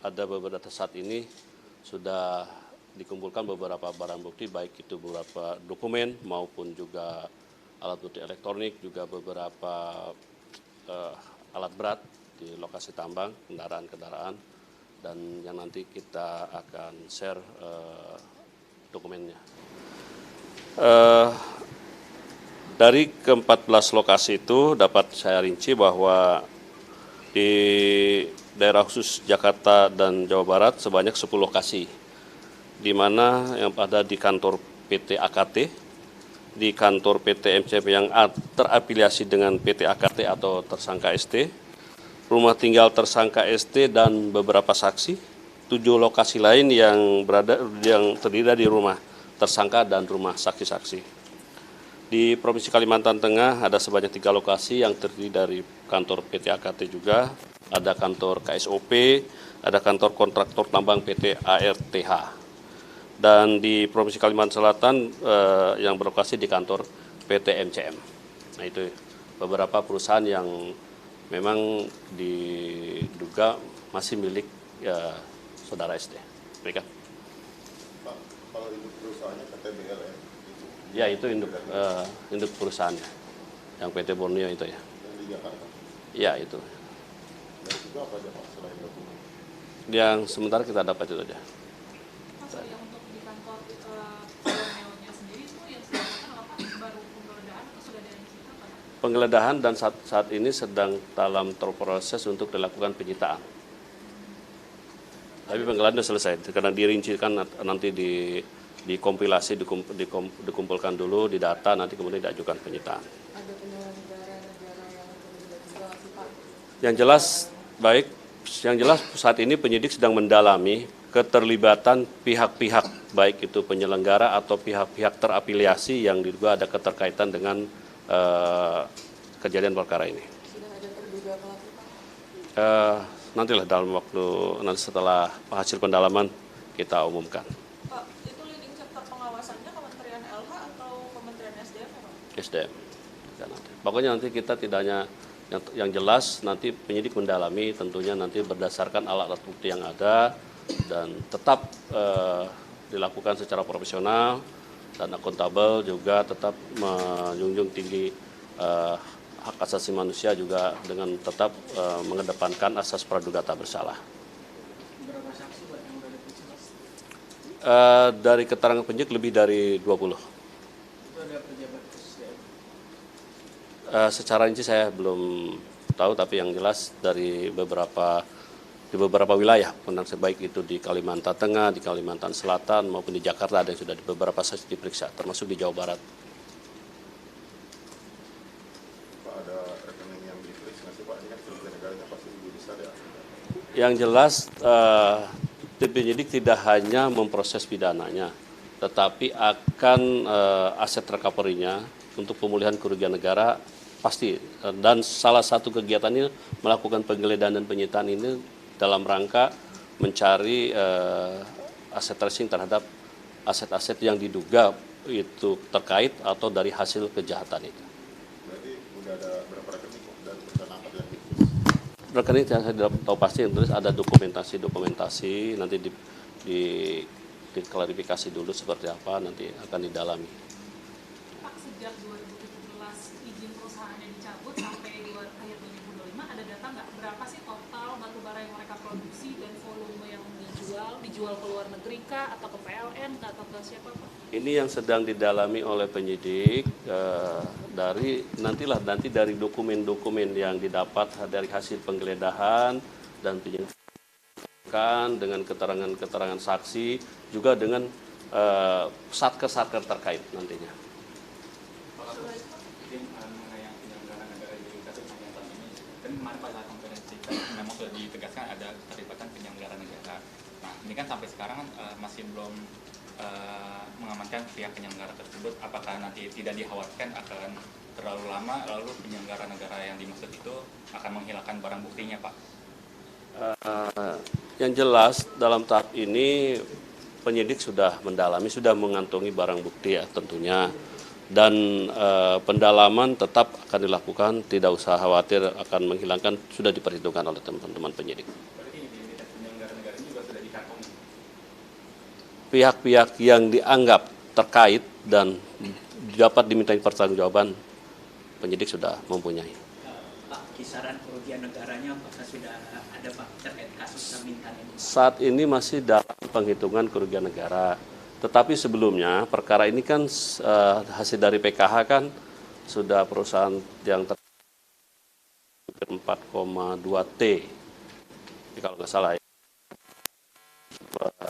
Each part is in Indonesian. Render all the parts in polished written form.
ada beberapa saat ini sudah dikumpulkan beberapa barang bukti, baik itu beberapa dokumen maupun juga alat bukti elektronik, juga beberapa alat berat di lokasi tambang, kendaraan-kendaraan, dan yang nanti kita akan share dokumennya. Dari ke-14 lokasi itu dapat saya rinci bahwa di daerah khusus Jakarta dan Jawa Barat sebanyak 10 lokasi, di mana yang ada di kantor PT AKT, di kantor PT MCP yang terafiliasi dengan PT AKT atau tersangka ST, rumah tinggal tersangka ST dan beberapa saksi, 7 lokasi lain yang terdiri dari rumah tersangka dan rumah saksi-saksi. Di Provinsi Kalimantan Tengah ada sebanyak 3 lokasi yang terdiri dari kantor PT AKT juga, ada kantor KSOP, ada kantor kontraktor tambang PT ARTH. Dan di Provinsi Kalimantan Selatan yang berlokasi di kantor PT MCM. Nah, itu beberapa perusahaan yang memang diduga masih milik saudara ST. Mereka. Pak, kalau induk perusahaannya PTBL ya? Ya, itu induk perusahaannya, yang PT Borneo itu ya. Yang di Jakarta? Ya, itu. Dari situ apa aja Pak selain dokumen? Yang sementara kita dapat itu aja. Mas, yang untuk di kantor Borneo-nya sendiri itu yang dilakukan apa? Baru penggeledahan atau sudah ada yang disita Pak? Penggeledahan dan saat ini sedang dalam proses untuk dilakukan penyitaan. Tapi penggeledahan sudah selesai, karena dirincikan nanti dikompilasi, dikumpulkan dulu, didata, nanti kemudian diajukan penyitaan. Ada penyelenggara negara yang terlibat juga sih Pak? Yang jelas, baik, yang jelas saat ini penyidik sedang mendalami keterlibatan pihak-pihak, baik itu penyelenggara atau pihak-pihak terafiliasi yang diduga ada keterkaitan dengan kejadian perkara ini. Sudah ada terduga pelaku Pak? Nantilah dalam waktu, nanti setelah hasil pendalaman kita umumkan. Pak, itu leading center pengawasannya Kementerian LH atau Kementerian SDM Pak? SDM. Dan pokoknya nanti kita tidak hanya yang jelas, nanti penyidik mendalami tentunya nanti berdasarkan alat-alat bukti yang ada dan tetap dilakukan secara profesional dan akuntabel, juga tetap menjunjung tinggi hak asasi manusia, juga dengan tetap mengedepankan asas praduga tak bersalah. Berapa saksi Pak yang sudah diperiksa? Dari keterangan penyidik lebih dari 20. Itu ada pejabat SDM? Secara rinci saya belum tahu, tapi yang jelas di beberapa wilayah, baik itu di Kalimantan Tengah, di Kalimantan Selatan maupun di Jakarta ada yang sudah di beberapa saksi diperiksa, termasuk di Jawa Barat. Pak, ada rekening yang diperiksa nggak sih Pak? Ini kan kerugian negaranya pasti lebih besar ya? Yang jelas tim penyidik tidak hanya memproses pidananya, tetapi akan aset recovery-nya untuk pemulihan kerugian negara pasti. Dan salah satu kegiatannya melakukan penggeledahan dan penyitaan ini dalam rangka mencari aset tracing terhadap aset-aset yang diduga itu terkait atau dari hasil kejahatan itu. Berarti udah ada berapa rekening Pak? Dan perusahaan apa yang diperiksa? Rekening yang saya tidak tahu pasti, yang tulis ada dokumentasi nanti diklarifikasi dulu seperti apa, nanti akan didalami. Pak, sejak 2017 izin perusahaannya dicabut sampai akhir 2025, ada data nggak berapa sih total batubara yang mereka produksi dan volume yang dijual ke luar negeri kah, atau ke PLN kah, atau ke siapa Pak? Ini yang sedang didalami oleh penyidik nanti dari dokumen-dokumen yang didapat dari hasil penggeledahan dan penyidikan dengan keterangan-keterangan saksi, juga dengan satker-satker terkait nantinya. Mengenai yang penyelenggara negara di kasus Kalimantan ini, kan kemarin pada konferensi memang sudah ditegaskan ada keterlibatan penyelenggara negara. Nah, ini kan sampai sekarang masih belum mengamankan pihak penyelenggara tersebut. Apakah nanti tidak dikhawatirkan akan terlalu lama, lalu penyelenggara negara yang dimaksud itu akan menghilangkan barang buktinya, Pak? Yang jelas dalam tahap ini penyidik sudah mendalami, sudah mengantongi barang bukti ya tentunya, dan pendalaman tetap akan dilakukan, tidak usah khawatir akan menghilangkan, sudah diperhitungkan oleh teman-teman penyidik. Berarti identitas penyelenggara negara pihak-pihak yang dianggap terkait dan dapat dimintai pertanggungjawaban, penyidik sudah mempunyai. Pak, kisaran kerugian negaranya apakah sudah ada Pak terkait kasus Samintan ini? Saat ini masih dalam penghitungan kerugian negara. Tetapi sebelumnya perkara ini kan hasil dari PKH kan sudah perusahaan yang 4,2 T. Jadi kalau nggak salah ya.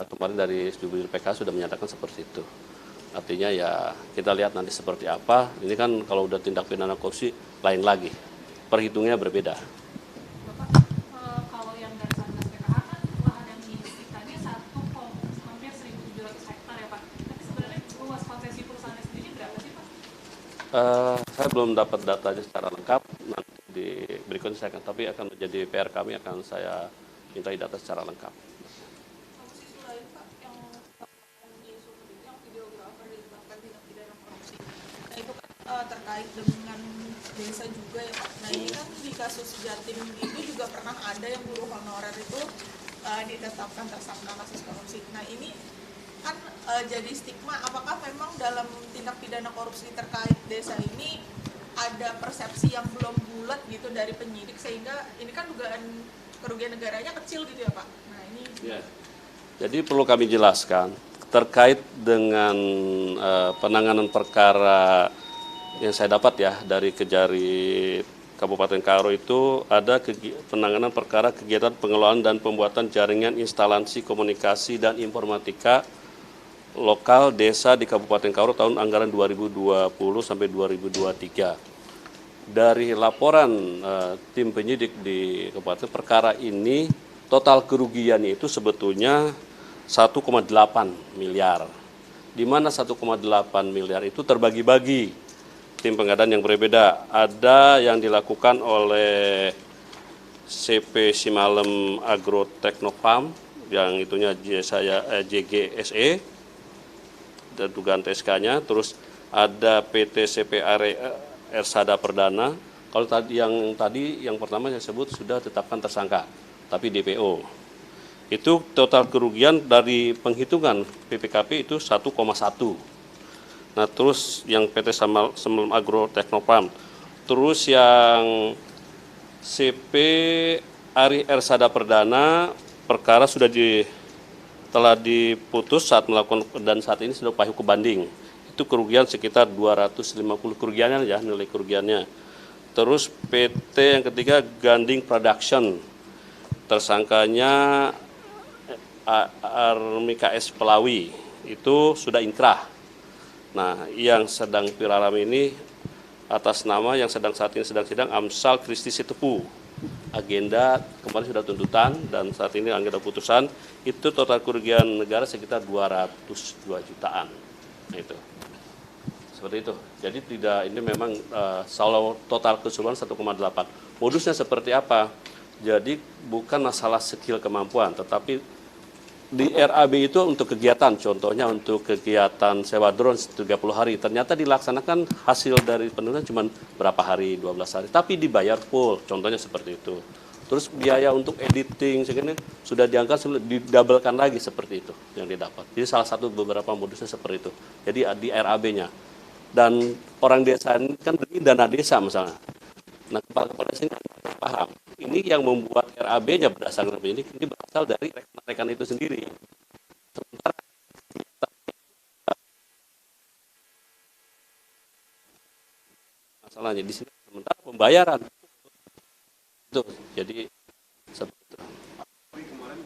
Kemarin dari jubir PKH sudah menyatakan seperti itu. Artinya ya kita lihat nanti seperti apa. Ini kan kalau udah tindak pidana korupsi lain lagi. Perhitungannya berbeda. Bapak, kalau yang dari Satgas PKH kan lahan yang disitanya hampir 1.700 hektar ya Pak. Tapi sebenarnya luas konsesi perusahaannya sendiri berapa sih Pak? Saya belum dapat datanya secara lengkap. Nanti di berikutnya saya akan, tapi akan menjadi PR kami, akan saya mintai data secara lengkap. Sisi lain Pak, yang di Sumut itu yang videografer dilibatkan tindak pidana korupsi. Nah itu kan terkait dengan desa juga ya Pak. Nah ini kan di kasus Jatim itu juga pernah ada yang buruh honorer itu ditetapkan tersangka kasus korupsi. Nah ini kan jadi stigma, apakah memang dalam tindak pidana korupsi terkait desa ini ada persepsi yang belum bulat gitu dari penyidik, sehingga ini kan dugaan kerugian negaranya kecil gitu ya Pak. Nah ini Jadi perlu kami jelaskan terkait dengan penanganan perkara yang saya dapat ya dari Kejari Kabupaten Karo, itu ada penanganan perkara kegiatan pengelolaan dan pembuatan jaringan instalasi komunikasi dan informatika lokal desa di Kabupaten Karo tahun anggaran 2020 sampai 2023. Dari laporan tim penyidik di Kabupaten, perkara ini total kerugiannya itu sebetulnya 1,8 miliar. Di mana 1,8 miliar itu terbagi-bagi tim pengadaan yang berbeda. Ada yang dilakukan oleh CP Simalem Agro Teknofarm, yang itunya JGSE, dan dugaan TSK-nya. Terus ada PT CP Ersada Perdana. Kalau tadi yang pertama saya sebut sudah tetapkan tersangka, tapi DPO. Itu total kerugian dari penghitungan PPKP itu 1,1. Nah, terus yang PT Simalem Agro Teknofarm. Terus yang CP Ari Ersada Perdana, perkara telah diputus saat melakukan, dan saat ini sudah upaya hukum banding. Itu kerugian sekitar 250 kerugiannya ya, nilai kerugiannya. Terus PT yang ketiga Ganding Production, tersangkanya Armika S Pelawi, itu sudah inkrah. Nah, yang sedang viral ini atas nama yang saat ini sedang sidang Amsal Kristi Sitepu. Agenda kemarin sudah tuntutan dan saat ini agenda putusan, itu total kerugian negara sekitar 202 jutaan. Nah, itu. Seperti itu. Jadi tidak, ini memang kalau total keseluruhan 1,8. Modusnya seperti apa? Jadi bukan masalah skill kemampuan, tetapi di RAB itu untuk kegiatan, contohnya untuk kegiatan sewa drone 30 hari, ternyata dilaksanakan hasil dari penurunan cuma berapa hari, 12 hari, tapi dibayar full, contohnya seperti itu. Terus biaya untuk editing segini sudah diangkat, didabelkan lagi seperti itu yang didapat. Jadi salah satu beberapa modusnya seperti itu. Jadi di RAB-nya. Dan orang desa ini kan beri dana desa misalnya. Nah, kepala-kepala desa ini paham. Ini yang membuat RAB-nya berdasarkan ini berasal dari rekan-rekan itu sendiri. Sementara masalahnya di sini, sementara pembayaran itu jadi seperti itu. Tapi kemarin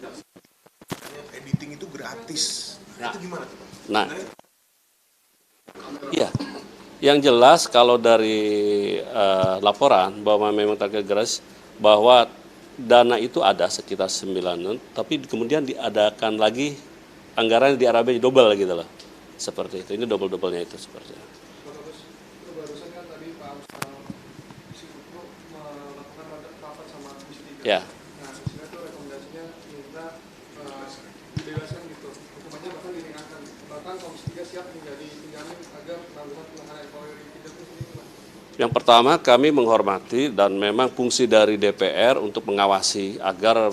editing itu gratis. Nah, itu gimana tuh Pak? Nah, iya. Yang jelas kalau dari laporan bahwa memang target gratis, bahwa dana itu ada sekitar 9, tapi kemudian diadakan lagi anggaran di RAB double gitu loh. Seperti itu. Ini double-doublenya itu seperti itu. Barusan kan tadi Pak Siputro melakukan rapat sama Komisi 3. Ya. Nah, sebenarnya itu rekomendasinya minta dibebaskan gitu. Hukumannya bahkan diringankan. Bahkan Komisi 3 siap menjadi penjamin agar penangguhan pelanggaran evaluasi tidak itu sendiri. Yang pertama, kami menghormati dan memang fungsi dari DPR untuk mengawasi agar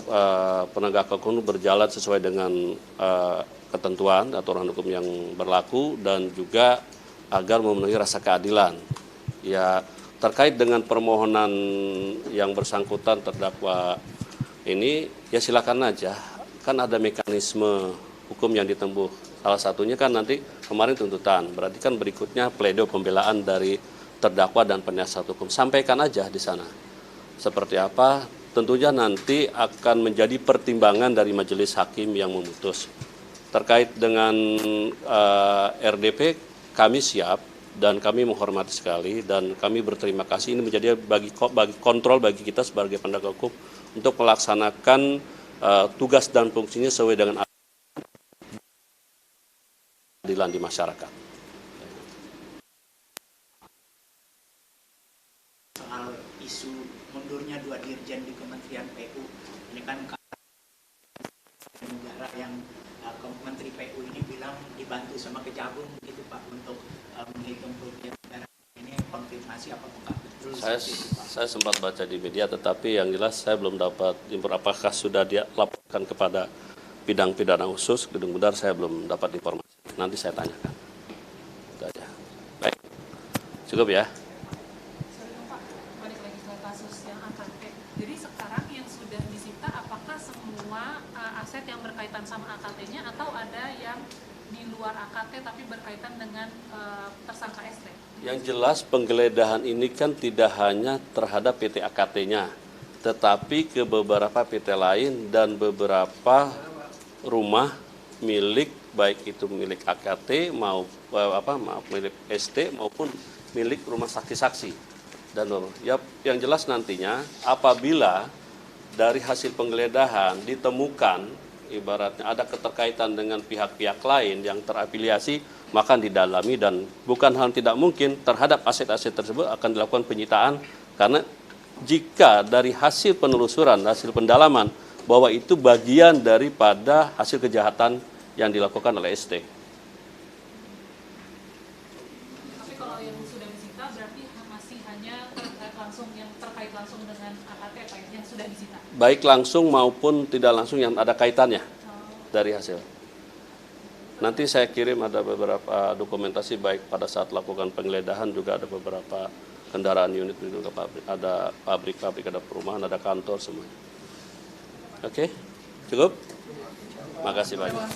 penegakan hukum berjalan sesuai dengan ketentuan aturan hukum yang berlaku dan juga agar memenuhi rasa keadilan. Ya, terkait dengan permohonan yang bersangkutan terdakwa ini, ya silakan aja. Kan ada mekanisme hukum yang ditempuh. Salah satunya kan nanti kemarin tuntutan, berarti kan berikutnya pledoi pembelaan dari terdakwa dan penasihat hukum. Sampaikan aja di sana. Seperti apa? Tentunya nanti akan menjadi pertimbangan dari majelis hakim yang memutus. Terkait dengan RDP, kami siap dan kami menghormati sekali dan kami berterima kasih. Ini menjadi bagi kontrol bagi kita sebagai penegak hukum untuk melaksanakan tugas dan fungsinya sesuai dengan keadilan di masyarakat. Soal isu mundurnya 2 dirjen di Kementerian PU, ini kan negara yang Menteri PU ini bilang dibantu sama Kejagung gitu Pak untuk menghitung kerugian negara. Ini konfirmasi apakah betul? Saya sempat baca di media, tetapi yang jelas saya belum dapat informasi apakah sudah dia laporkan kepada bidang pidana khusus Gedung Bundar. Saya belum dapat informasi. Nanti saya tanyakan. Itu aja. Baik, cukup ya. Sorry Pak, balik lagi ke kasus yang AKT. Jadi sekarang yang sudah disita apakah semua aset yang berkaitan sama AKT-nya atau ada yang di luar AKT tapi berkaitan dengan tersangka ST? Yang jelas penggeledahan ini kan tidak hanya terhadap PT AKT-nya, tetapi ke beberapa PT lain dan beberapa rumah milik, baik itu milik AKT milik ST maupun milik rumah saksi-saksi. Dan yang jelas nantinya apabila dari hasil penggeledahan ditemukan ibaratnya ada keterkaitan dengan pihak-pihak lain yang terafiliasi, maka didalami dan bukan hal tidak mungkin terhadap aset-aset tersebut akan dilakukan penyitaan, karena jika dari hasil penelusuran, hasil pendalaman bahwa itu bagian daripada hasil kejahatan yang dilakukan oleh ST. Tapi kalau yang sudah disita berarti masih hanya terkait langsung dengan AKT Pak yang sudah disita? Baik langsung maupun tidak langsung yang ada kaitannya dari hasil. Nanti saya kirim ada beberapa dokumentasi baik pada saat lakukan penggeledahan, juga ada beberapa kendaraan unit itu ke pabrik, ada pabrik, ada perumahan, ada kantor semuanya. Oke, cukup? Makasih banyak.